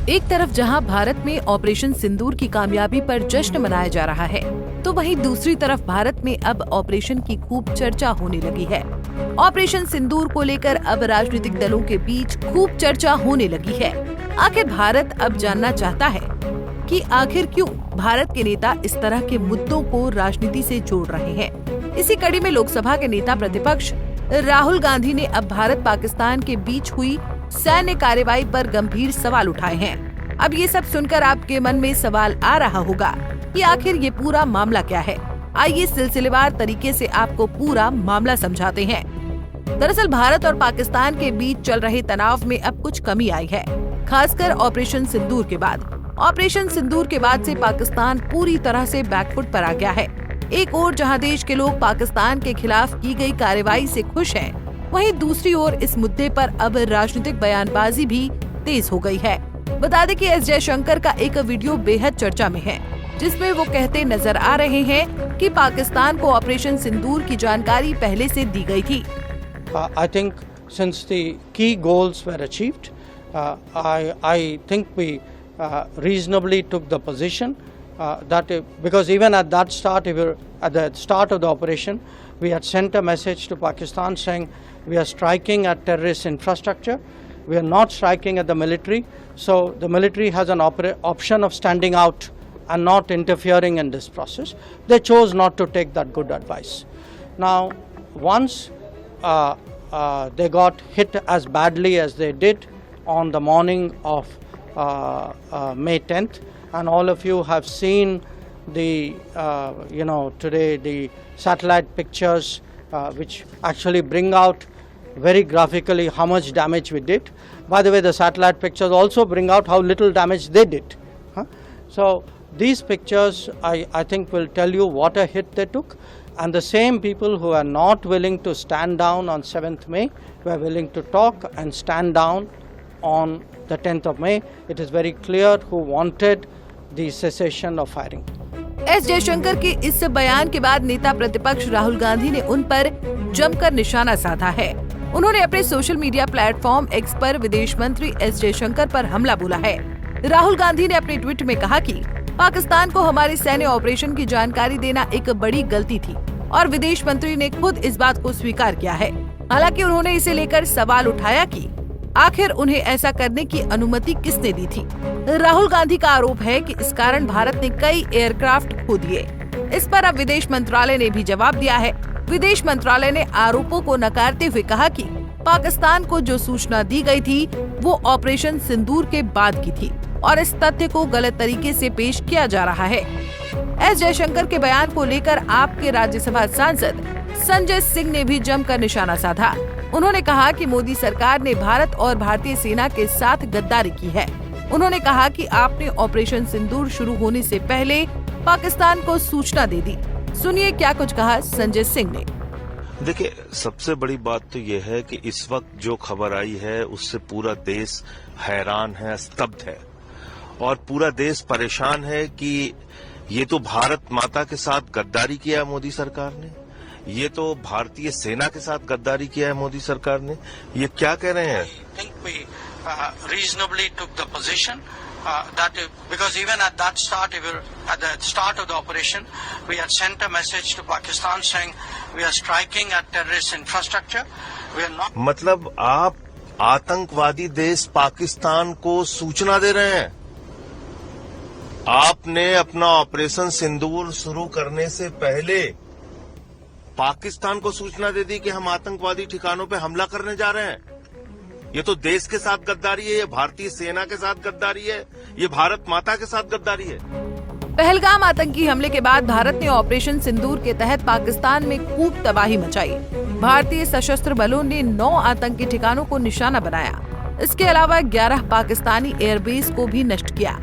एक तरफ जहां भारत में ऑपरेशन सिंदूर की कामयाबी पर जश्न मनाया जा रहा है, तो वहीं दूसरी तरफ भारत में अब ऑपरेशन की खूब चर्चा होने लगी है। ऑपरेशन सिंदूर को लेकर अब राजनीतिक दलों के बीच खूब चर्चा होने लगी है। आखिर भारत अब जानना चाहता है कि आखिर क्यों भारत के नेता इस तरह के मुद्दों को राजनीति से जोड़ रहे हैं। इसी कड़ी में लोकसभा के नेता प्रतिपक्ष राहुल गांधी ने अब भारत पाकिस्तान के बीच हुई सैन्य कार्रवाई पर गंभीर सवाल उठाए हैं। अब ये सब सुनकर आपके मन में सवाल आ रहा होगा कि आखिर ये पूरा मामला क्या है। आइए सिलसिलेवार तरीके से आपको पूरा मामला समझाते हैं। दरअसल भारत और पाकिस्तान के बीच चल रहे तनाव में अब कुछ कमी आई है, खासकर ऑपरेशन सिंदूर के बाद। ऑपरेशन सिंदूर के बाद से पाकिस्तान पूरी तरह से बैकफुट पर आ गया है। एक ओर जहां देश के लोग पाकिस्तान के खिलाफ की गई कार्रवाई से खुश हैं, वहीं दूसरी ओर इस मुद्दे पर अब राजनीतिक बयानबाजी भी तेज हो गई है। बता दें कि एस जयशंकर का एक वीडियो बेहद चर्चा में है, जिसमें वो कहते नजर आ रहे हैं कि पाकिस्तान को ऑपरेशन सिंदूर की जानकारी पहले से दी गई थी। I think since the key goals were achieved, I think we reasonably took the position that because even at that start, at the start of the operation, we had sent a message to Pakistan saying we are striking at terrorist infrastructure. We are not striking at the military. So the military has an option of standing out and not interfering in this process. They chose not to take that good advice. Now, once they got hit as badly as they did on the morning of May 10th, and all of you have seen the today the satellite pictures which actually bring out very graphically how much damage we did. By the way, the satellite pictures also bring out how little damage they did. So these pictures I think will tell you what a hit they took, and the same people who are not willing to stand down on 7th May were willing to talk and stand down on the 10th of May. It is very clear who wanted the cessation of firing. S Jaishankar के इस बयान के बाद नेता प्रतिपक्ष राहुल गांधी ने उन पर जमकर निशाना साधा है। उन्होंने अपने सोशल मीडिया प्लेटफॉर्म एक्स पर विदेश मंत्री एस जयशंकर पर हमला बोला है। राहुल गांधी ने अपने ट्वीट में कहा कि पाकिस्तान को हमारे सैन्य ऑपरेशन की जानकारी देना एक बड़ी गलती थी और विदेश मंत्री ने खुद इस बात को स्वीकार किया है। हालांकि उन्होंने इसे लेकर सवाल उठाया कि आखिर उन्हें ऐसा करने की अनुमति किसने दी थी। राहुल गांधी का आरोप है कि इस कारण भारत ने कई एयरक्राफ्ट खो दिए। इस पर अब विदेश मंत्रालय ने भी जवाब दिया है। विदेश मंत्रालय ने आरोपों को नकारते हुए कहा कि पाकिस्तान को जो सूचना दी गई थी वो ऑपरेशन सिंदूर के बाद की थी और इस तथ्य को गलत तरीके से पेश किया जा रहा है। एस जयशंकर के बयान को लेकर आपके राज्यसभा सांसद संजय सिंह ने भी जमकर निशाना साधा। उन्होंने कहा कि मोदी सरकार ने भारत और भारतीय सेना के साथ गद्दारी की है। उन्होंने कहा कि आपने ऑपरेशन सिंदूर शुरू होने से पहले पाकिस्तान को सूचना दे दी। सुनिए क्या कुछ कहा संजय सिंह ने। देखिए, सबसे बड़ी बात तो ये है कि इस वक्त जो खबर आई है उससे पूरा देश हैरान है, स्तब्ध है और पूरा देश परेशान है कि ये तो भारत माता के साथ गद्दारी किया है मोदी सरकार ने, ये तो भारतीय सेना के साथ गद्दारी किया है मोदी सरकार ने। ये क्या कह रहे हैं? Reasonably took the position that because even at that start, at the start of the operation, we had sent a message to Pakistan saying we are striking at terrorist infrastructure. We are not. मतलब आप आतंकवादी देश पाकिस्तान को सूचना दे रहे हैं। आपने अपना ऑपरेशन सिंदूर शुरू करने से पहले पाकिस्तान को सूचना दे दी कि हम आतंकवादी ठिकानों पे हमला करने जा रहे हैं। ये तो देश के साथ गद्दारी है, ये भारतीय सेना के साथ गद्दारी है, ये भारत माता के साथ गद्दारी है। पहलगाम आतंकी हमले के बाद भारत ने ऑपरेशन सिंदूर के तहत पाकिस्तान में खूब तबाही मचाई। भारतीय सशस्त्र बलों ने 9 आतंकी ठिकानों को निशाना बनाया। इसके अलावा 11 पाकिस्तानी एयरबेस को भी नष्ट किया।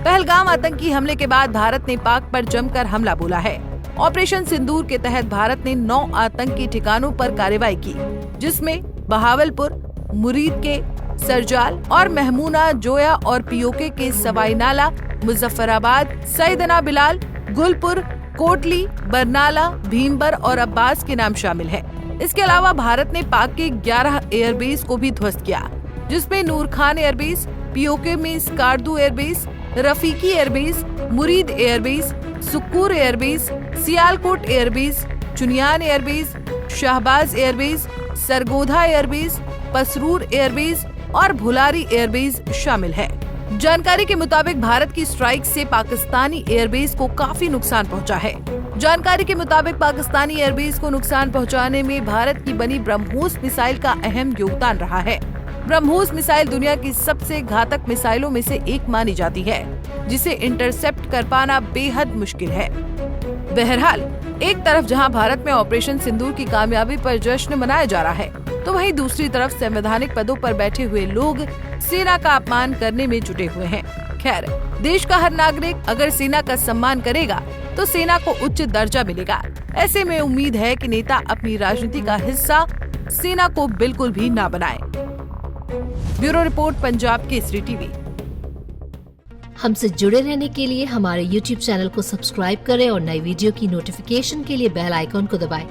पहलगाम आतंकी हमले के बाद भारत ने पाक पर जमकर हमला बोला है। ऑपरेशन सिंदूर के तहत भारत ने 9 आतंकी ठिकानों पर कार्रवाई की, जिसमें बहावलपुर, मुरीद के सरजाल और महमूना जोया और पीओके के सवाई नाला, मुजफ्फराबाद, सैयदना बिलाल, गुलपुर, कोटली, बरनाला, भीमबर और अब्बास के नाम शामिल है। इसके अलावा भारत ने पाक के 11 एयरबेस को भी ध्वस्त किया, जिसमें नूर खान एयरबेस, पीओके में Skardu airbase, Rafiqui airbase, Murid airbase, Sukkur airbase, Sialkot airbase, Chunian airbase, Shahbaz airbase, Sargodha airbase, Pasrur airbase और भुलारी एयरबेस शामिल है। जानकारी के मुताबिक भारत की स्ट्राइक से पाकिस्तानी एयरबेस को काफी नुकसान पहुंचा है। जानकारी के मुताबिक पाकिस्तानी एयरबेस को नुकसान पहुंचाने में भारत की बनी ब्रह्मोस मिसाइल का अहम योगदान रहा है। ब्रह्मोस मिसाइल दुनिया की सबसे घातक मिसाइलों में से एक मानी जाती है, जिसे इंटरसेप्ट कर पाना बेहद मुश्किल है। बहरहाल, एक तरफ जहां भारत में ऑपरेशन सिंदूर की कामयाबी पर जश्न मनाया जा रहा है, तो वहीं दूसरी तरफ संवैधानिक पदों पर बैठे हुए लोग सेना का अपमान करने में जुटे हुए हैं। खैर, देश का हर नागरिक अगर सेना का सम्मान करेगा तो सेना को उच्च दर्जा मिलेगा। ऐसे में उम्मीद है कि नेता अपनी राजनीति का हिस्सा सेना को बिल्कुल भी ना बनाए। Bureau report, Punjab Kesari TV. हमसे जुड़े रहने के लिए हमारे YouTube चैनल को सब्सक्राइब करें और नई वीडियो की नोटिफिकेशन के लिए बेल आइकॉन को दबाएं।